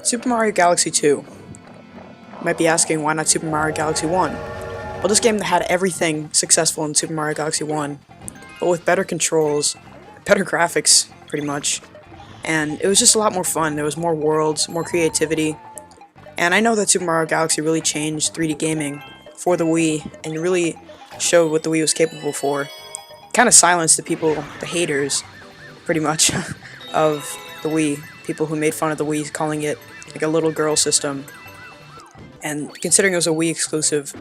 Super Mario Galaxy 2. You might be asking, why not Super Mario Galaxy 1? Well, this game had everything successful in Super Mario Galaxy 1, but with better controls, better graphics, pretty much, and it was just a lot more fun. There was more worlds, more creativity, and I know that Super Mario Galaxy really changed 3D gaming for the Wii, and really showed what the Wii was capable for. Kind of silenced the people, the haters, pretty much, of the Wii. People who made fun of the Wii, calling it like a little girl system. And considering it was a Wii exclusive,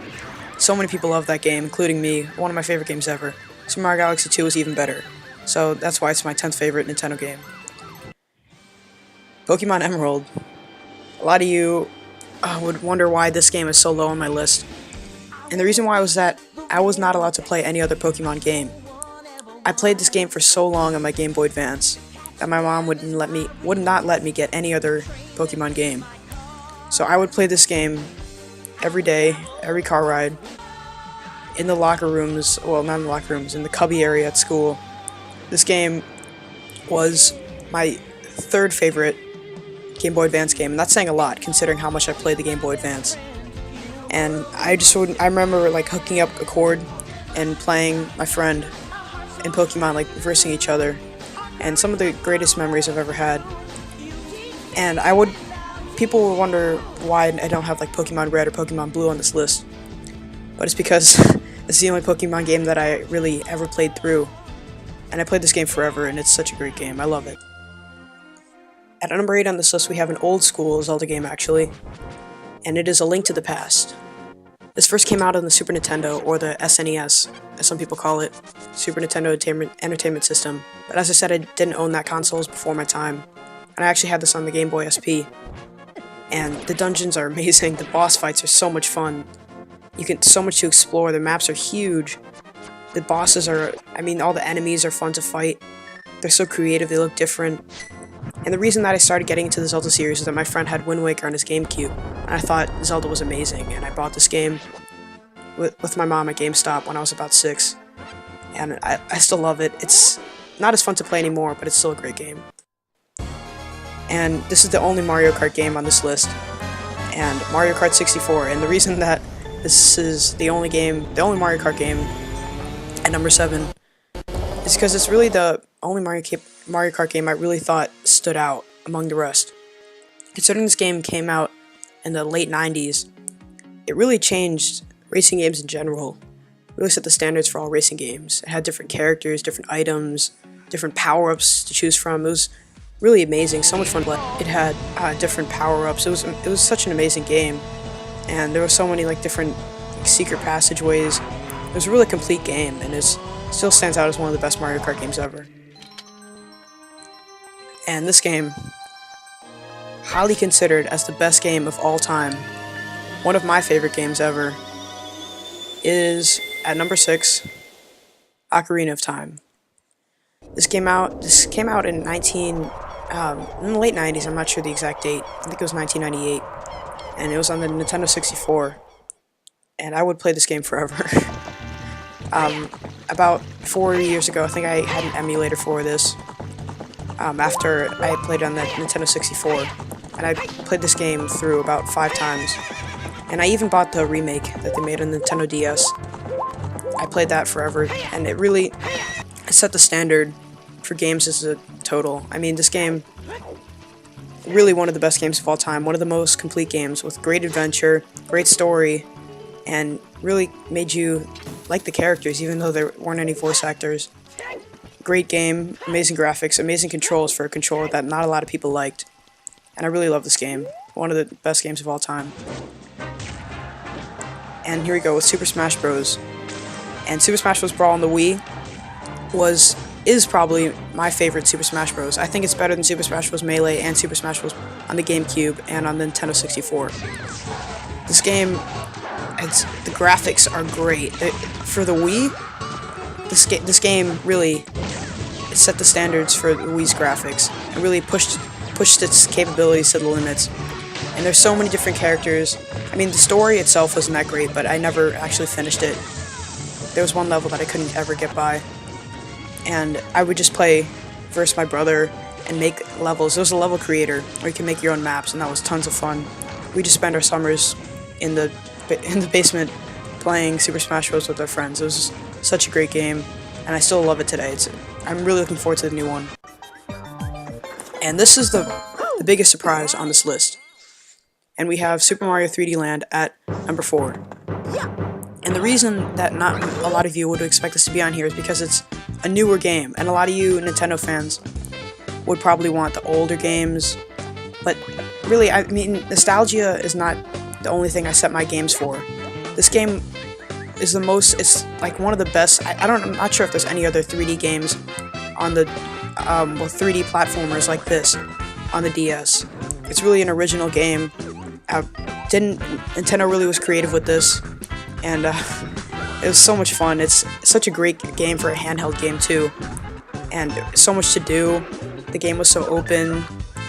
so many people love that game, including me. One of my favorite games ever. Super Mario Galaxy 2 is even better. So that's why it's my 10th favorite Nintendo game. Pokemon Emerald. A lot of you would wonder why this game is so low on my list. And the reason why was that I was not allowed to play any other Pokemon game. I played this game for so long on my Game Boy Advance that my mom would not let me get any other Pokemon game. So I would play this game every day, every car ride, in the locker rooms, well, not in the locker rooms, in the cubby area at school. This game was my third favorite Game Boy Advance game, and that's saying a lot, considering how much I played the Game Boy Advance. And I remember like hooking up a cord and playing my friend in Pokemon, like versing each other, and some of the greatest memories I've ever had. And people will wonder why I don't have like Pokemon Red or Pokemon Blue on this list, but it's because it's the only Pokemon game that I really ever played through, and I played this game forever, and it's such a great game. I love it. At number 8 on this list, we have an old school Zelda game, actually, and it is A Link to the Past. This first came out on the Super Nintendo, or the SNES, as some people call it, Super Nintendo Entertainment System. But as I said, I didn't own that console, it was before my time, and I actually had this on the Game Boy SP. And the dungeons are amazing, the boss fights are so much fun. So much to explore, the maps are huge. The bosses are, all the enemies are fun to fight. They're so creative, they look different. And the reason that I started getting into the Zelda series is that my friend had Wind Waker on his GameCube, and I thought Zelda was amazing, and I bought this game with my mom at GameStop when I was about 6. And I still love it. It's not as fun to play anymore, but it's still a great game. And this is the only Mario Kart game on this list, and Mario Kart 64, and the reason that this is the only Mario Kart game at number 7 is because it's really the only Mario Kart game I really thought stood out among the rest. Considering this game came out in the late 90s, it really changed racing games in general. It really set the standards for all racing games. It had different characters, different items, different power-ups to choose from. It was really amazing, so much fun. It had different power-ups. It was such an amazing game, and there were so many different secret passageways. It was a really complete game, and it still stands out as one of the best Mario Kart games ever. And this game, highly considered as the best game of all time, one of my favorite games ever, is at number 6, Ocarina of Time. This came out in in the late 90s, I'm not sure the exact date, I think it was 1998, and it was on the Nintendo 64, and I would play this game forever. About 4 years ago, I think I had an emulator for this, after I played on the Nintendo 64, and I played this game through about 5 times, and I even bought the remake that they made on the Nintendo DS. I played that forever, and it really set the standard for games as a total. This game, really one of the best games of all time, one of the most complete games, with great adventure, great story, and really made you like the characters, even though there weren't any voice actors. Great game, amazing graphics, amazing controls for a controller that not a lot of people liked. And I really love this game. One of the best games of all time. And here we go with Super Smash Bros. And Super Smash Bros. Brawl on the Wii is probably my favorite Super Smash Bros. I think it's better than Super Smash Bros. Melee and Super Smash Bros. On the GameCube and on the Nintendo 64. This game, the graphics are great. For the Wii, this game really set the standards for the Wii's graphics. It really pushed its capabilities to the limits. And there's so many different characters. The story itself wasn't that great, but I never actually finished it. There was one level that I couldn't ever get by. And I would just play versus my brother and make levels. There was a level creator where you can make your own maps, and that was tons of fun. We just spent our summers in the basement playing Super Smash Bros. With our friends. It was such a great game, and I still love it today. I'm really looking forward to the new one. And this is the biggest surprise on this list. And we have Super Mario 3D Land at number 4. And the reason that not a lot of you would expect this to be on here is because it's a newer game, and a lot of you Nintendo fans would probably want the older games, but really, I mean, nostalgia is not the only thing I set my games for. This game is it's like one of the best. I'm not sure if there's any other 3D games on the 3D platformers like this on the DS. It's really an original game. Nintendo really was creative with this, and it was so much fun. It's such a great game for a handheld game too, and so much to do. The game was so open.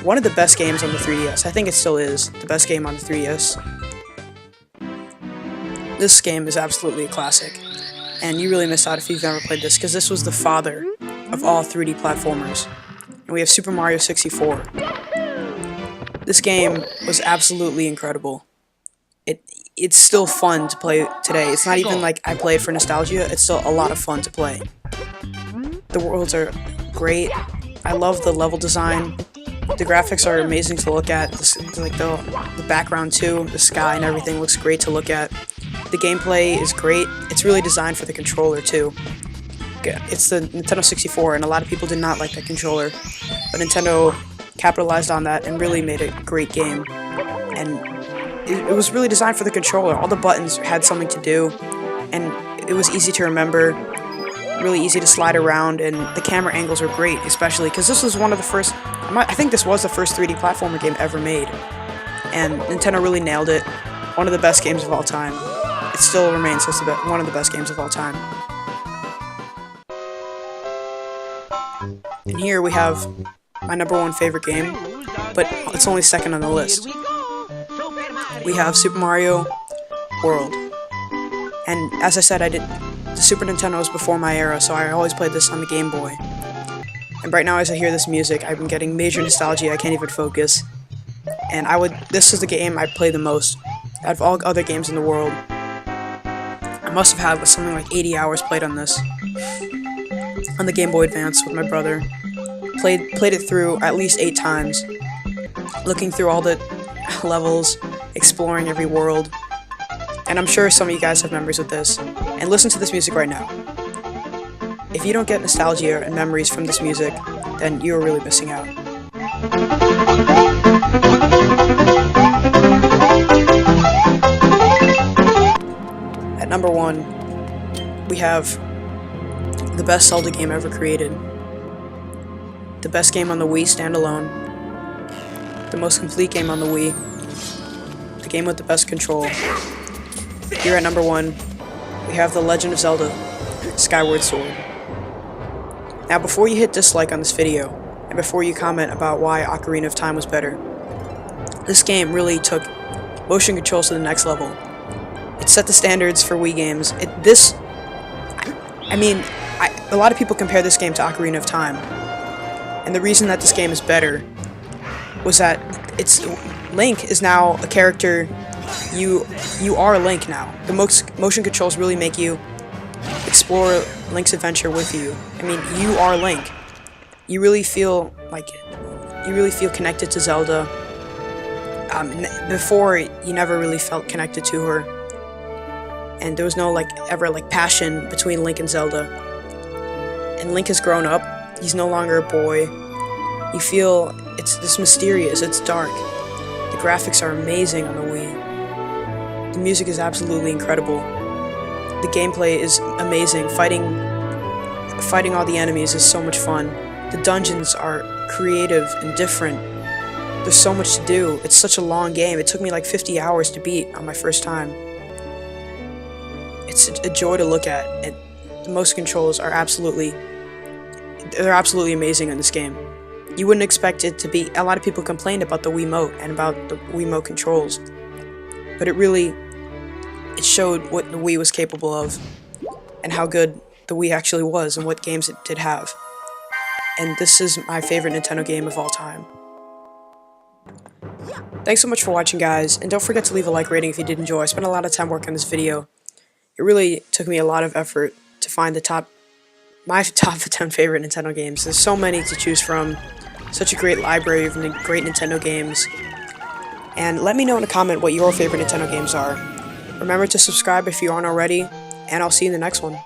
One of the best games on the 3DS. I think it still is the best game on the 3DS. This game is absolutely a classic, and you really miss out if you've never played this, because this was the father of all 3D platformers. And we have Super Mario 64. This game was absolutely incredible. It's still fun to play today. It's not even like I play it for nostalgia, it's still a lot of fun to play. The worlds are great. I love the level design. The graphics are amazing to look at. The background too, the sky and everything looks great to look at. The gameplay is great. It's really designed for the controller too. It's the Nintendo 64, and a lot of people did not like that controller, but Nintendo capitalized on that and really made a great game. And it was really designed for the controller. All the buttons had something to do, and it was easy to remember, really easy to slide around, and the camera angles were great, especially because this was one of the first, I think this was the first 3D platformer game ever made, and Nintendo really nailed it. One of the best games of all time. It still remains one of the best games of all time. And here we have my number 1 favorite game, but it's only second on the list. We have Super Mario World. And as I said, the Super Nintendo was before my era, so I always played this on the Game Boy. And right now, as I hear this music, I'm getting major nostalgia. I can't even focus. And this is the game I play the most out of all other games in the world. I must have had something like 80 hours played on this, on the Game Boy Advance with my brother. Played it through at least 8 times, looking through all the levels, exploring every world. And I'm sure some of you guys have memories with this. And listen to this music right now. If you don't get nostalgia and memories from this music, then you're really missing out. At number 1, we have the best Zelda game ever created. The best game on the Wii standalone. The most complete game on the Wii. The game with the best control. Here at number 1, we have The Legend of Zelda: Skyward Sword. Now, before you hit dislike on this video, and before you comment about why Ocarina of Time was better, this game really took motion controls to the next level. It set the standards for Wii games. A lot of people compare this game to Ocarina of Time, and the reason that this game is better was that Link is now a character. You are Link now. The motion controls really make you explore Link's adventure with you. I mean, you are Link. You really feel connected to Zelda. Before, you never really felt connected to her, and there was no passion between Link and Zelda. And Link has grown up. He's no longer a boy. You feel it's this mysterious. It's dark. The graphics are amazing on the Wii. The music is absolutely incredible. The gameplay is amazing. Fighting all the enemies is so much fun. The dungeons are creative and different. There's so much to do. It's such a long game. It took me like 50 hours to beat on my first time. It's a joy to look at. And the motion controls are absolutely amazing in this game. You wouldn't expect it to be. A lot of people complained about the Wiimote and about the Wiimote controls, but it showed what the Wii was capable of and how good the Wii actually was and what games it did have. and this is my favorite Nintendo game of all time. Thanks so much for watching, guys, and don't forget to leave a like rating if you did enjoy. I spent a lot of time working on this video. It really took me a lot of effort to find my top 10 favorite Nintendo games. There's so many to choose from, such a great library of great Nintendo games. And let me know in a comment what your favorite Nintendo games are. Remember to subscribe if you aren't already, and I'll see you in the next one.